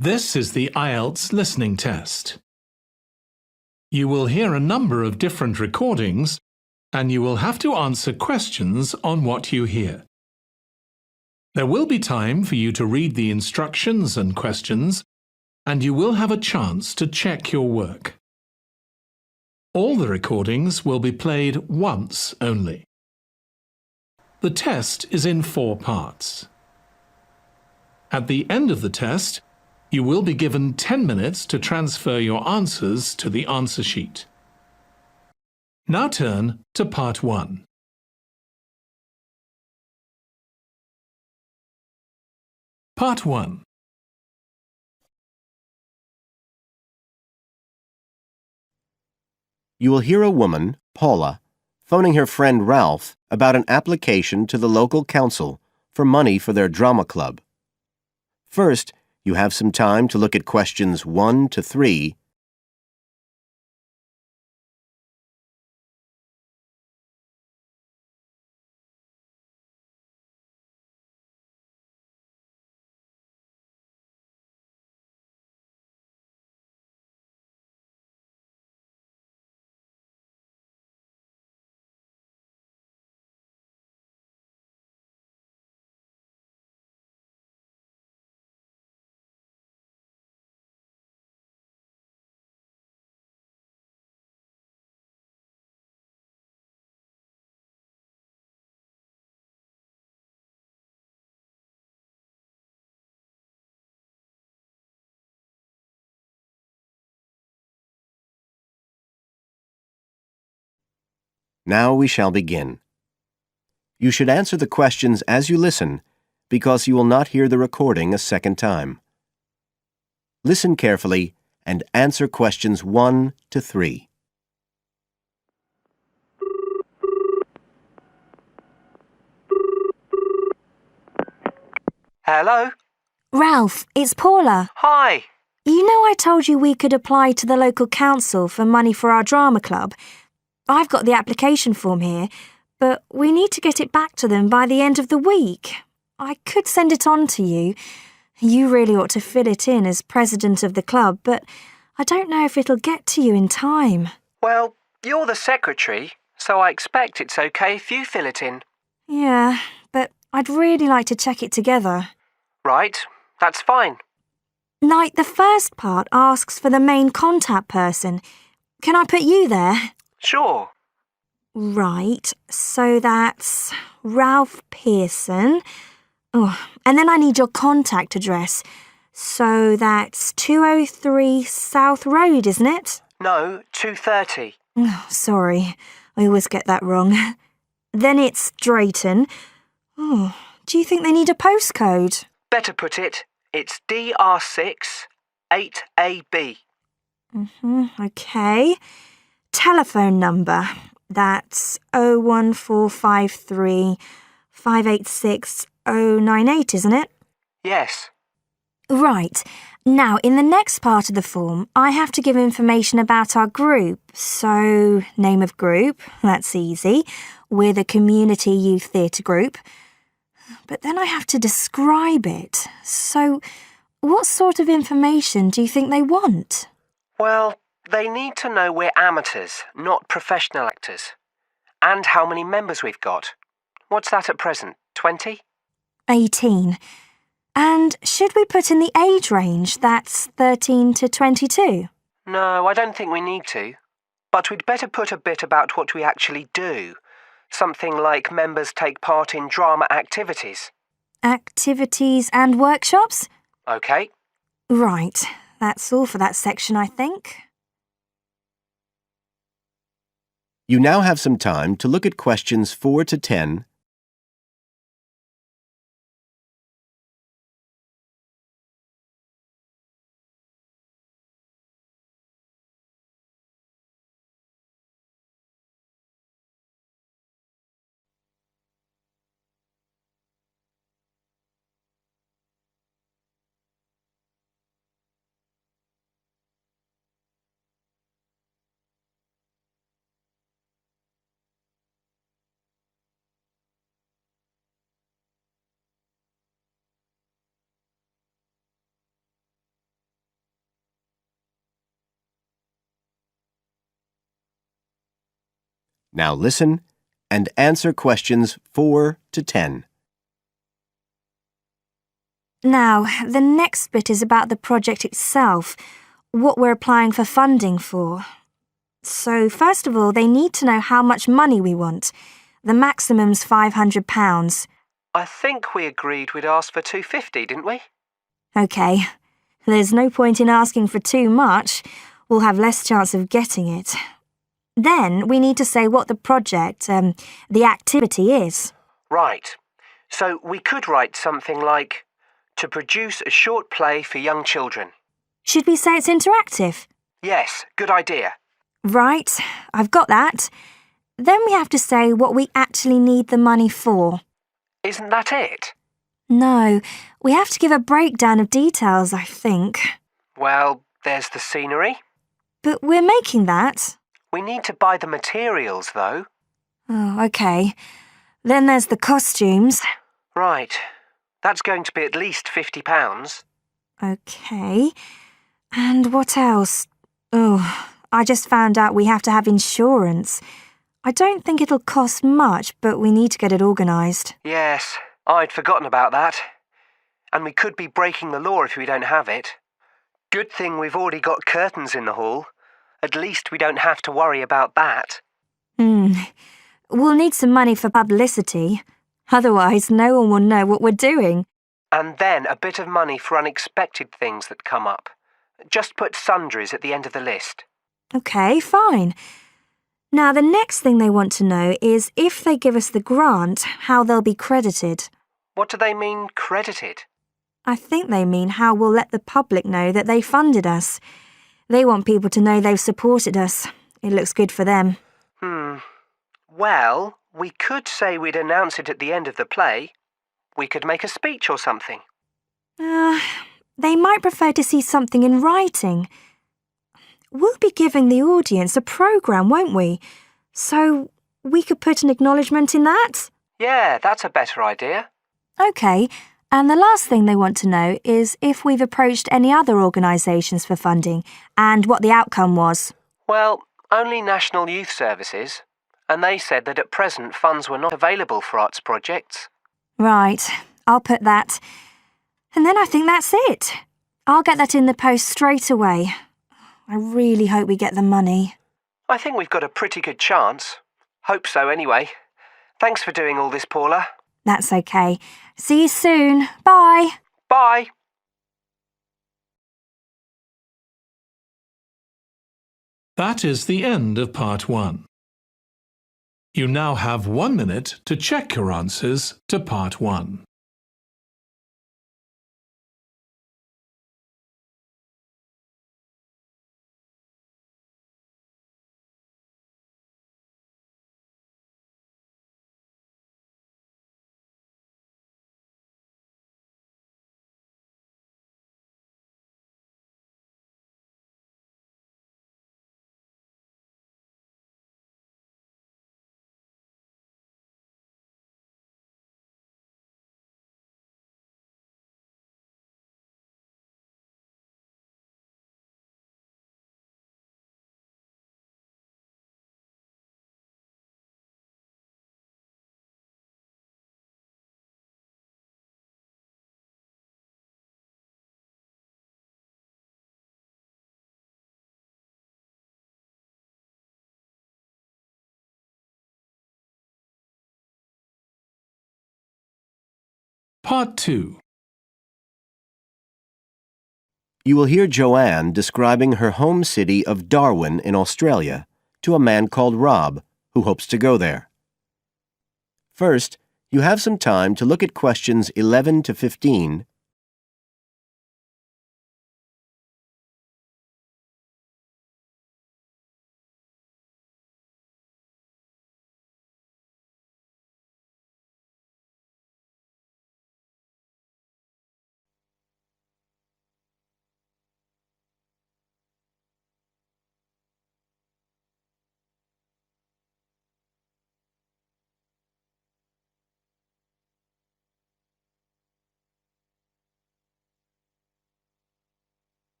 This is the IELTS listening test. You will hear a number of different recordings and you will have to answer questions on what you hear. There will be time for you to read the instructions and questions, and you will have a chance to check your work. All the recordings will be played once only. The test is in 4 parts. At the end of the test, you will be given 10 minutes to transfer your answers to the answer sheet. Now turn to Part 1. Part 1. You will hear a woman, Paula, phoning her friend Ralph about an application to the local council for money for their drama club. First, you have some time to look at questions 1 to 3. Now we shall begin. You should answer the questions as you listen, because you will not hear the recording a second time. Listen carefully and answer questions 1 to 3. Hello? Ralph, it's Paula. Hi. You know I told you we could apply to the local council for money for our drama club? I've got the application form here, but we need to get it back to them by the end of the week. I could send it on to you. You really ought to fill it in as president of the club, but I don't know if it'll get to you in time. Well, you're the secretary, so I expect it's okay if you fill it in. Yeah, but I'd really like to check it together. Right, that's fine. Like, the first part asks for the main contact person. Can I put you there? Sure. Right, so that's Ralph Pearson. Oh, and then I need your contact address. So that's 203 South Road, isn't it? No, 2:30. Oh, sorry, I always get that wrong. Then it's Drayton. Oh, do you think they need a postcode? Better put it, it's DR6 8AB. Okay. Telephone number. That's 01453 586 098, isn't it? Yes. Right. Now, in the next part of the form, I have to give information about our group. So, name of group, that's easy. We're the Community Youth Theatre Group. But then I have to describe it. So, what sort of information do you think they want? Well, they need to know we're amateurs, not professional actors. And how many members we've got. What's that at present, 20? 18. And should we put in the age range? That's 13 to 22. No, I don't think we need to. But we'd better put a bit about what we actually do. Something like members take part in drama activities. Activities and workshops? OK. Right. That's all for that section, I think. You now have some time to look at questions 4 to 10. Now listen and answer questions 4 to 10. Now, the next bit is about the project itself, what we're applying for funding for. So, first of all, they need to know how much money we want. The maximum's £500. I think we agreed we'd ask for 250, didn't we? OK. There's no point in asking for too much. We'll have less chance of getting it. Then we need to say what the project, the activity is. Right. So we could write something like, to produce a short play for young children. Should we say it's interactive? Yes, good idea. Right, I've got that. Then we have to say what we actually need the money for. Isn't that it? No, we have to give a breakdown of details, I think. Well, there's the scenery. But we're making that. We need to buy the materials, though. Oh, OK. Then there's the costumes. Right. That's going to be at least £50. OK. And what else? Oh, I just found out we have to have insurance. I don't think it'll cost much, but we need to get it organised. Yes, I'd forgotten about that. And we could be breaking the law if we don't have it. Good thing we've already got curtains in the hall. At least we don't have to worry about that. We'll need some money for publicity. Otherwise, no one will know what we're doing. And then a bit of money for unexpected things that come up. Just put sundries at the end of the list. OK, fine. Now, the next thing they want to know is if they give us the grant, how they'll be credited. What do they mean, credited? I think they mean how we'll let the public know that they funded us. They want people to know they've supported us. It looks good for them. Well, we could say we'd announce it at the end of the play. We could make a speech or something. They might prefer to see something in writing. We'll be giving the audience a programme, won't we? So we could put an acknowledgement in that? Yeah, that's a better idea. OK, and the last thing they want to know is if we've approached any other organisations for funding and what the outcome was. Well, only National Youth Services. And they said that at present funds were not available for arts projects. Right, I'll put that. And then I think that's it. I'll get that in the post straight away. I really hope we get the money. I think we've got a pretty good chance. Hope so anyway. Thanks for doing all this, Paula. That's OK. See you soon. Bye. Bye. That is the end of part 1. You now have 1 minute to check your answers to part 1. Part 2. You will hear Joanne describing her home city of Darwin in Australia to a man called Rob, who hopes to go there. First, you have some time to look at questions 11 to 15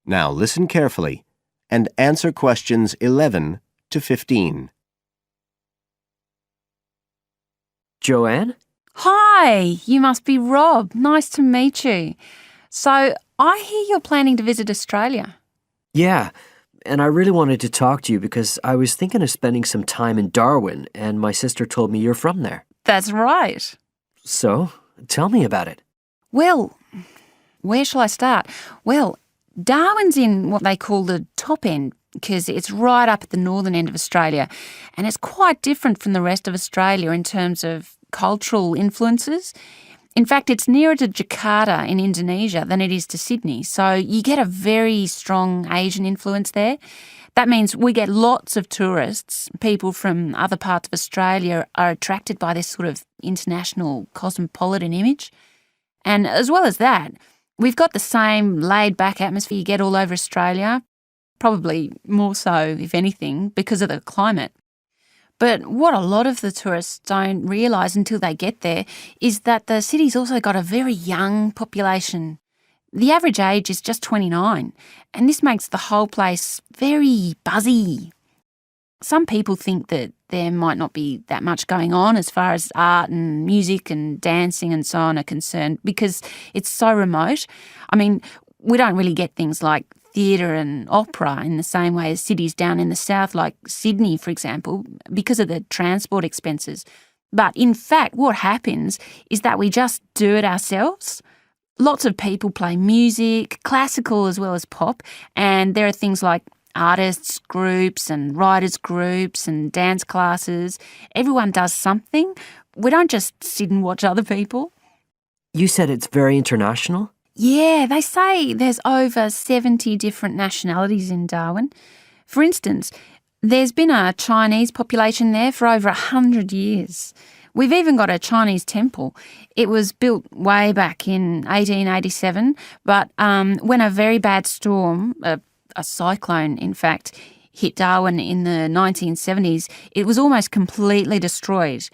Now listen carefully and answer questions 11 to 15. Joanne? Hi, you must be Rob. Nice to meet you. So, I hear you're planning to visit Australia. Yeah, and I really wanted to talk to you because I was thinking of spending some time in Darwin, and my sister told me you're from there. That's right. So, tell me about it. Well, where shall I start? Well, Darwin's in what they call the top end because it's right up at the northern end of Australia, and it's quite different from the rest of Australia in terms of cultural influences. In fact, it's nearer to Jakarta in Indonesia than it is to Sydney, so you get a very strong Asian influence there. That means we get lots of tourists. People from other parts of Australia are attracted by this sort of international cosmopolitan image. And as well as that, we've got the same laid-back atmosphere you get all over Australia, probably more so, if anything, because of the climate. But what a lot of the tourists don't realise until they get there is that the city's also got a very young population. The average age is just 29, and this makes the whole place very buzzy. Some people think that there might not be that much going on as far as art and music and dancing and so on are concerned because it's so remote. I mean, we don't really get things like theatre and opera in the same way as cities down in the south like Sydney, for example, because of the transport expenses. But in fact, what happens is that we just do it ourselves. Lots of people play music, classical as well as pop, and there are things like artists groups and writers groups and dance classes. Everyone does something. We don't just sit and watch other people. You said it's very international? Yeah, they say there's over 70 different nationalities in Darwin. For instance, there's been a Chinese population there for over 100 years. We've even got a Chinese temple. It was built way back in 1887, but when a very bad storm, a cyclone in fact, hit Darwin in the 1970s, it was almost completely destroyed.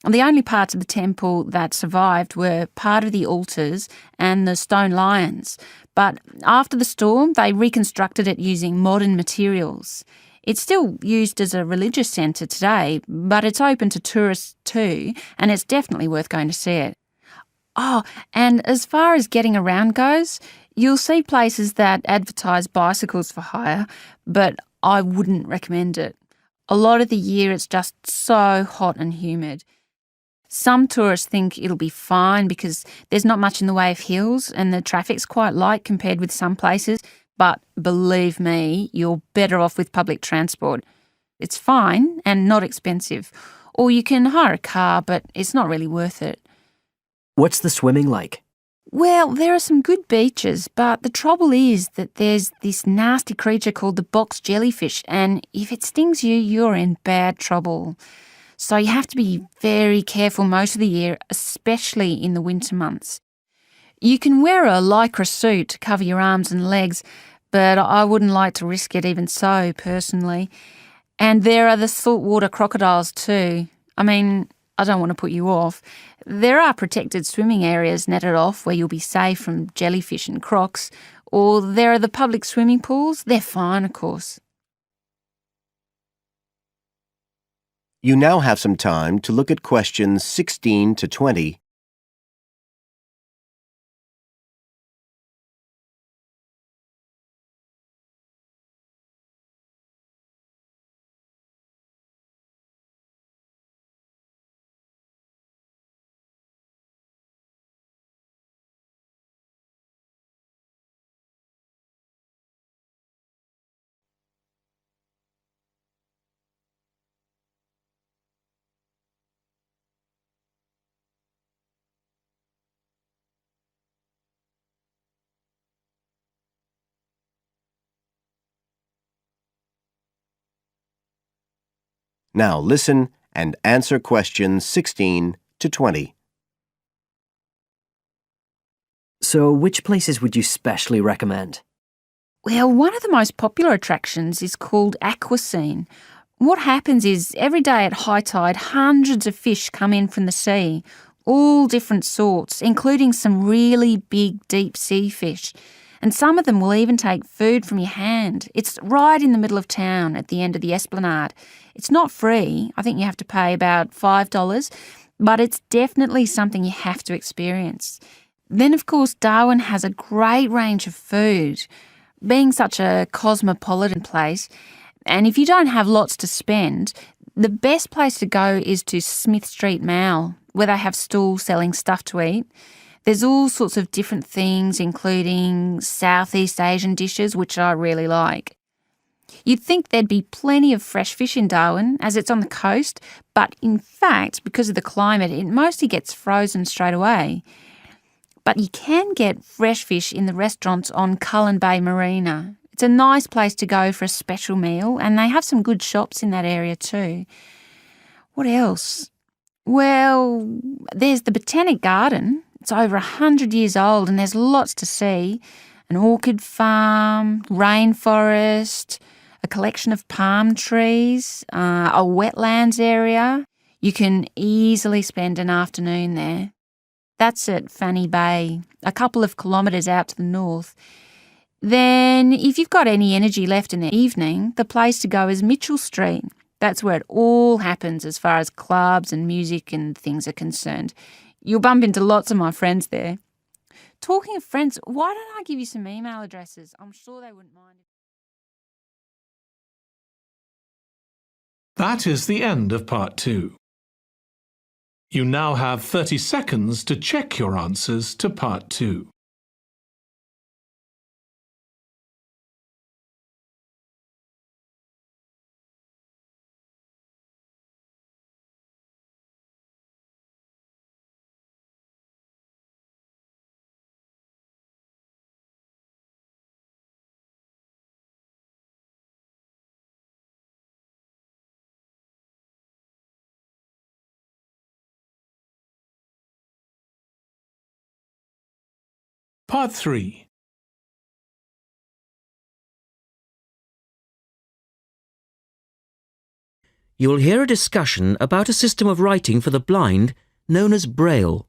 The only parts of the temple that survived were part of the altars and the stone lions. But after the storm, they reconstructed it using modern materials. It's still used as a religious centre today, but it's open to tourists too, and it's definitely worth going to see it. Oh, and as far as getting around goes, you'll see places that advertise bicycles for hire, but I wouldn't recommend it. A lot of the year it's just so hot and humid. Some tourists think it'll be fine because there's not much in the way of hills and the traffic's quite light compared with some places, but believe me, you're better off with public transport. It's fine and not expensive. Or you can hire a car, but it's not really worth it. What's the swimming like? Well, there are some good beaches, but the trouble is that there's this nasty creature called the box jellyfish, and if it stings you, you're in bad trouble. So you have to be very careful most of the year, especially in the winter months. You can wear a lycra suit to cover your arms and legs, but I wouldn't like to risk it even so, personally. And there are the saltwater crocodiles too. I mean, I don't want to put you off. There are protected swimming areas netted off where you'll be safe from jellyfish and crocs, or there are the public swimming pools. They're fine, of course. You now have some time to look at questions 16 to 20. Now listen and answer questions 16 to 20. So, which places would you specially recommend? Well, one of the most popular attractions is called Aquascene. What happens is every day at high tide, hundreds of fish come in from the sea, all different sorts, including some really big deep sea fish. And some of them will even take food from your hand. It's right in the middle of town at the end of the esplanade. It's not free. I think you have to pay about $5, but it's definitely something you have to experience. Then, of course, Darwin has a great range of food, being such a cosmopolitan place. And if you don't have lots to spend, the best place to go is to Smith Street Mall, where they have stalls selling stuff to eat. There's all sorts of different things, including Southeast Asian dishes, which I really like. You'd think there'd be plenty of fresh fish in Darwin, as it's on the coast, but in fact, because of the climate, it mostly gets frozen straight away. But you can get fresh fish in the restaurants on Cullen Bay Marina. It's a nice place to go for a special meal, and they have some good shops in that area too. What else? Well, there's the Botanic Garden. It's over 100 years old and there's lots to see. An orchid farm, rainforest, a collection of palm trees, a wetlands area. You can easily spend an afternoon there. That's at Fanny Bay, a couple of kilometres out to the north. Then, if you've got any energy left in the evening, the place to go is Mitchell Street. That's where it all happens as far as clubs and music and things are concerned. You'll bump into lots of my friends there. Talking of friends, why don't I give you some email addresses? I'm sure they wouldn't mind. That is the end of part 2. You now have 30 seconds to check your answers to part 2. Part 3. You will hear a discussion about a system of writing for the blind known as Braille.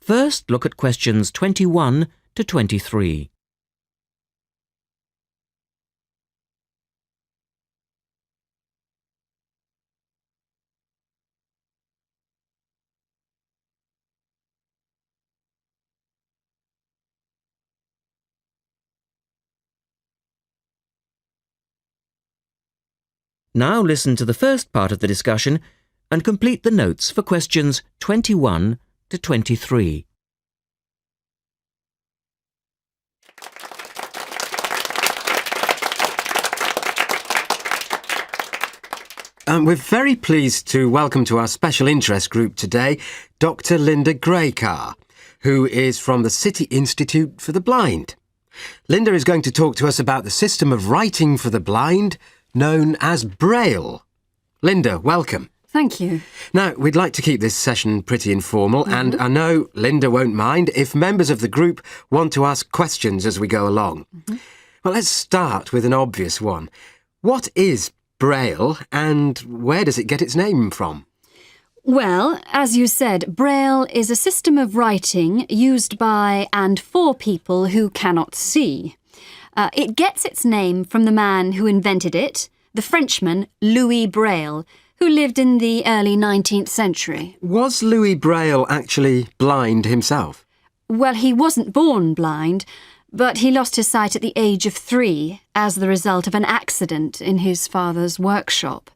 First, look at questions 21 to 23. Now listen to the first part of the discussion and complete the notes for questions 21 to 23. We're very pleased to welcome to our special interest group today Dr. Linda Graycar, who is from the City Institute for the Blind. Linda is going to talk to us about the system of writing for the blind known as Braille. Linda, welcome. Thank you. Now, we'd like to keep this session pretty informal, and I know Linda won't mind if members of the group want to ask questions as we go along. Well, let's start with an obvious one. What is Braille, and where does it get its name from? Well, as you said, Braille is a system of writing used by and for people who cannot see. It gets its name from the man who invented it, the Frenchman Louis Braille, who lived in the early 19th century. Was Louis Braille actually blind himself? Well, he wasn't born blind, but he lost his sight at the age of 3 as the result of an accident in his father's workshop.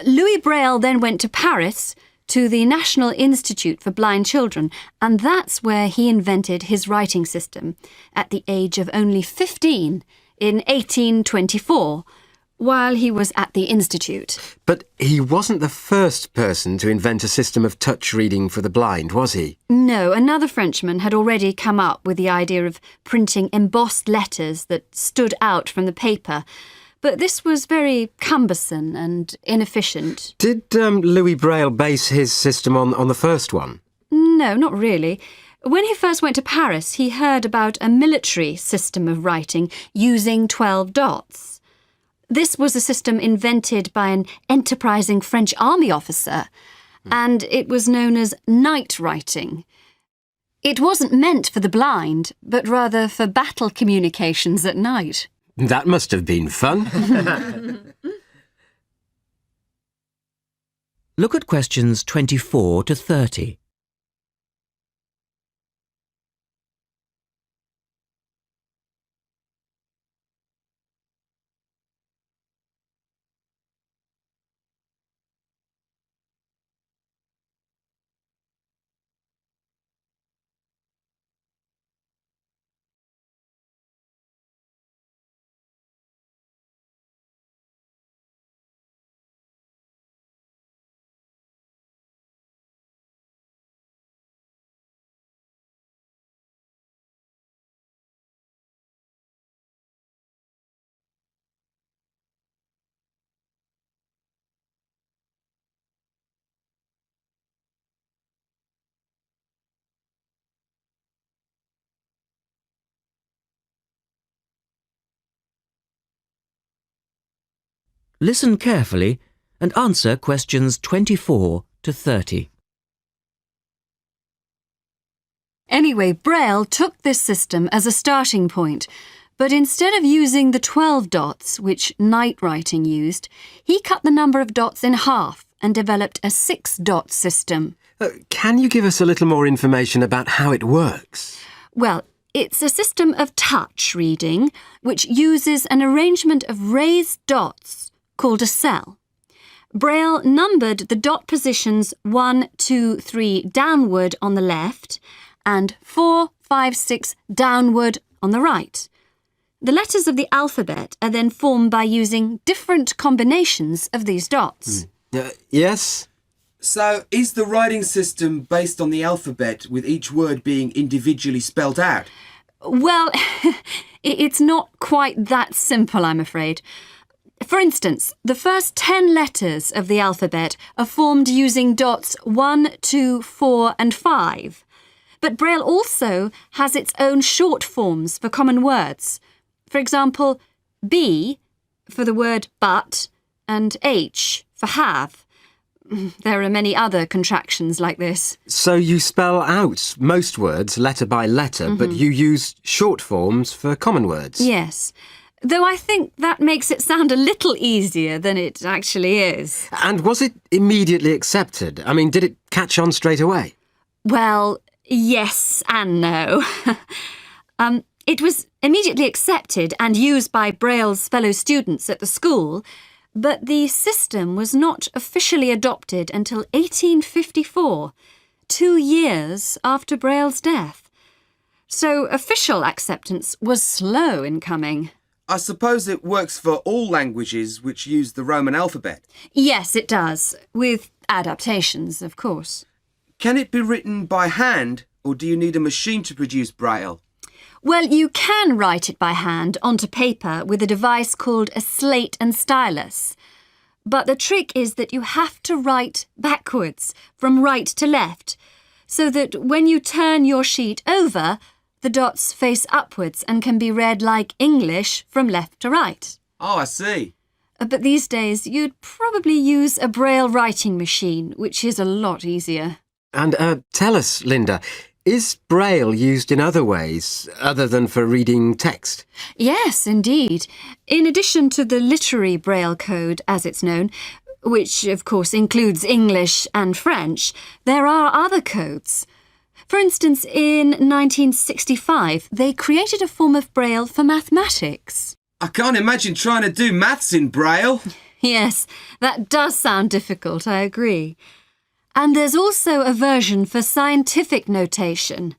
Louis Braille then went to Paris to the National Institute for Blind Children, and that's where he invented his writing system at the age of only 15 in 1824, while he was at the Institute. But he wasn't the first person to invent a system of touch reading for the blind, was he? No, another Frenchman had already come up with the idea of printing embossed letters that stood out from the paper. But this was very cumbersome and inefficient. Did Louis Braille base his system on the first one? No, not really. When he first went to Paris, he heard about a military system of writing using 12 dots. This was a system invented by an enterprising French army officer, and it was known as night writing. It wasn't meant for the blind, but rather for battle communications at night. That must have been fun. Look at questions 24 to 30. Listen carefully and answer questions 24 to 30. Anyway, Braille took this system as a starting point, but instead of using the 12 dots, which night writing used, he cut the number of dots in half and developed a 6-dot system. Can you give us a little more information about how it works? Well, it's a system of touch reading which uses an arrangement of raised dots called a cell. Braille numbered the dot positions 1, 2, 3 downward on the left and 4, 5, 6 downward on the right. The letters of the alphabet are then formed by using different combinations of these dots. Yes? So, is the writing system based on the alphabet with each word being individually spelt out? Well, it's not quite that simple, I'm afraid. For instance, the first 10 letters of the alphabet are formed using dots 1, 2, 4 and 5. But Braille also has its own short forms for common words. For example, B for the word but and H for have. There are many other contractions like this. So you spell out most words letter by letter, but you use short forms for common words? Yes. Though I think that makes it sound a little easier than it actually is. And was it immediately accepted? I mean, did it catch on straight away? Well, yes and no. It was immediately accepted and used by Braille's fellow students at the school, but the system was not officially adopted until 1854, 2 years after Braille's death. So official acceptance was slow in coming. I suppose it works for all languages which use the Roman alphabet. Yes, it does, with adaptations, of course. Can it be written by hand, or do you need a machine to produce Braille? Well, you can write it by hand onto paper with a device called a slate and stylus. But the trick is that you have to write backwards, from right to left, so that when you turn your sheet over, the dots face upwards and can be read like English from left to right. Oh, I see. But these days, you'd probably use a Braille writing machine, which is a lot easier. And tell us, Linda, is Braille used in other ways other than for reading text? Yes, indeed. In addition to the literary Braille code, as it's known, which of course includes English and French, there are other codes. For instance, in 1965, they created a form of Braille for mathematics. I can't imagine trying to do maths in Braille. Yes, that does sound difficult, I agree. And there's also a version for scientific notation.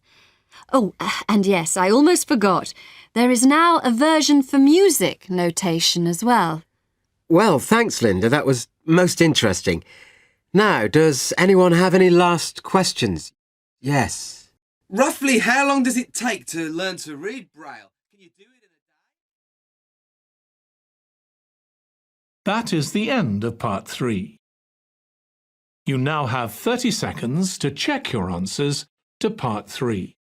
Oh, and yes, I almost forgot. There is now a version for music notation as well. Well, thanks, Linda. That was most interesting. Now, does anyone have any last questions? Yes. Roughly how long does it take to learn to read Braille? Can you do it in a day? That is the end of part 3. You now have 30 seconds to check your answers to part 3.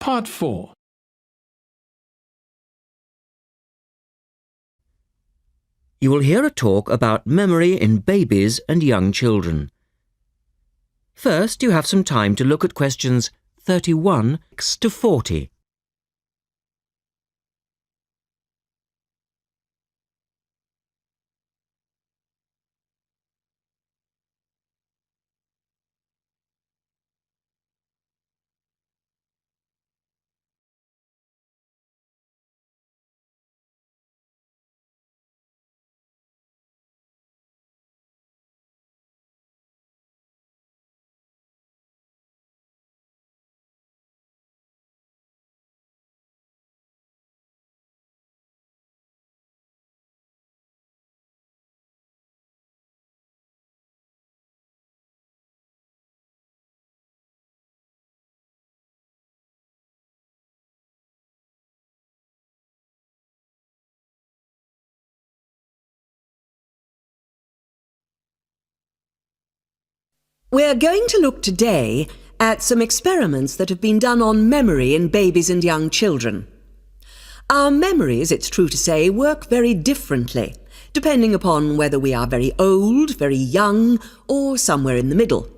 Part 4. You will hear a talk about memory in babies and young children. First, you have some time to look at questions 31 to 40. We're going to look today at some experiments that have been done on memory in babies and young children. Our memories, it's true to say, work very differently, depending upon whether we are very old, very young, or somewhere in the middle.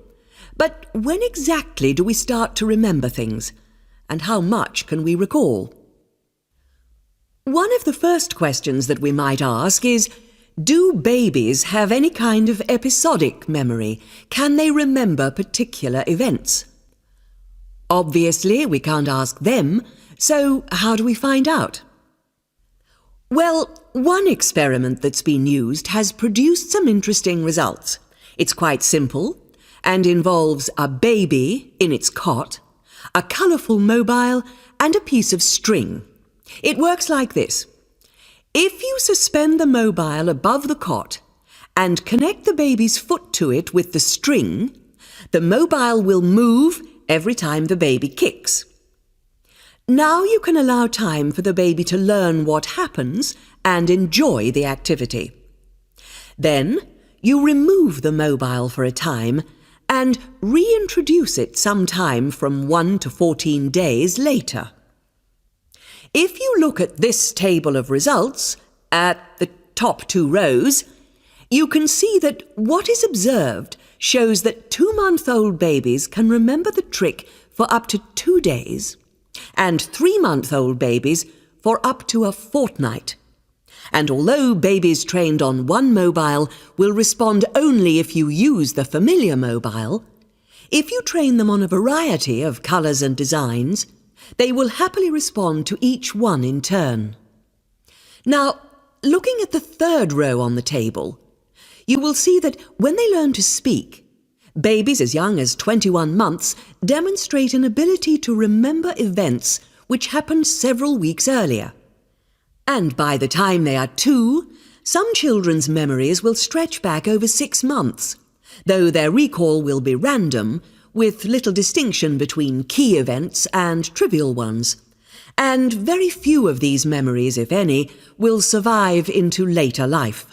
But when exactly do we start to remember things? And how much can we recall? One of the first questions that we might ask is, do babies have any kind of episodic memory? Can they remember particular events? Obviously, we can't ask them, so how do we find out? Well, one experiment that's been used has produced some interesting results. It's quite simple and involves a baby in its cot, a colourful mobile, and a piece of string. It works like this. If you suspend the mobile above the cot and connect the baby's foot to it with the string, the mobile will move every time the baby kicks. Now you can allow time for the baby to learn what happens and enjoy the activity. Then you remove the mobile for a time and reintroduce it sometime from 1 to 14 days later. If you look at this table of results, at the top 2 rows, you can see that what is observed shows that 2-month-old babies can remember the trick for up to 2 days, and 3-month-old babies for up to a fortnight. And although babies trained on one mobile will respond only if you use the familiar mobile, if you train them on a variety of colours and designs, they will happily respond to each one in turn. Now, looking at the 3rd row on the table, you will see that when they learn to speak, babies as young as 21 months demonstrate an ability to remember events which happened several weeks earlier. And by the time they are 2, some children's memories will stretch back over 6 months, though their recall will be random, with little distinction between key events and trivial ones, and very few of these memories, if any, will survive into later life.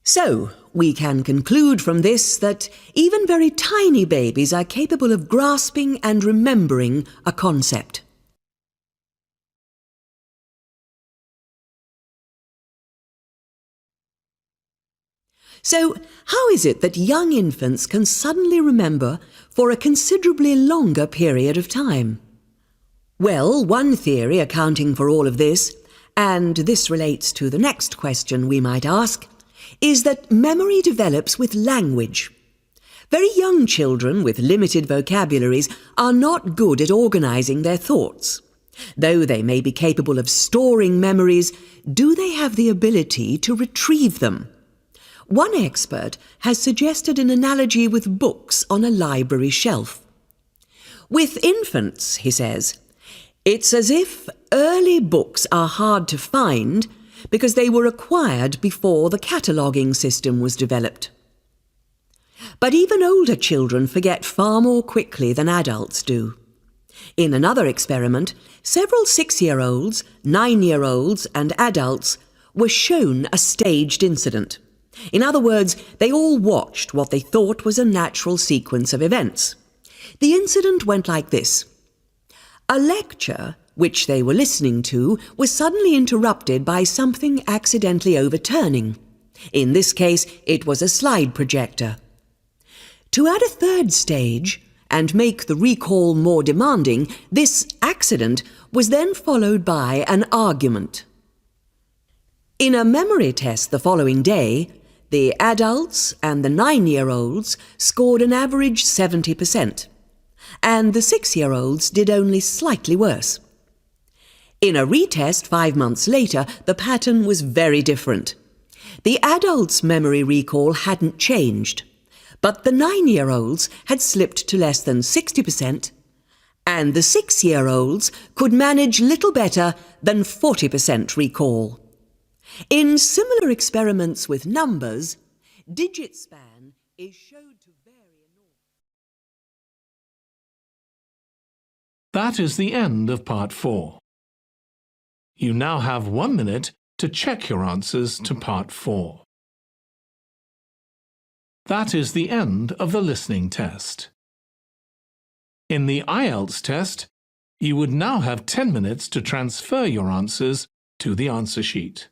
So, we can conclude from this that even very tiny babies are capable of grasping and remembering a concept. So, how is it that young infants can suddenly remember for a considerably longer period of time? Well, one theory accounting for all of this, and this relates to the next question we might ask, is that memory develops with language. Very young children with limited vocabularies are not good at organising their thoughts. Though they may be capable of storing memories, do they have the ability to retrieve them? One expert has suggested an analogy with books on a library shelf. With infants, he says, it's as if early books are hard to find because they were acquired before the cataloguing system was developed. But even older children forget far more quickly than adults do. In another experiment, several 6-year-olds, 9-year-olds, and adults were shown a staged incident. In other words, they all watched what they thought was a natural sequence of events. The incident went like this. A lecture, which they were listening to, was suddenly interrupted by something accidentally overturning. In this case, it was a slide projector. To add a third stage and make the recall more demanding, this accident was then followed by an argument. In a memory test the following day, the adults and the 9-year-olds scored an average 70%, and the 6-year-olds did only slightly worse. In a retest 5 months later, the pattern was very different. The adults' memory recall hadn't changed, but the 9-year-olds had slipped to less than 60%, and the 6-year-olds could manage little better than 40% recall. In similar experiments with numbers, digit span is showed to vary enormously. That is the end of Part 4. You now have 1 minute to check your answers to Part 4. That is the end of the listening test. In the IELTS test, you would now have 10 minutes to transfer your answers to the answer sheet.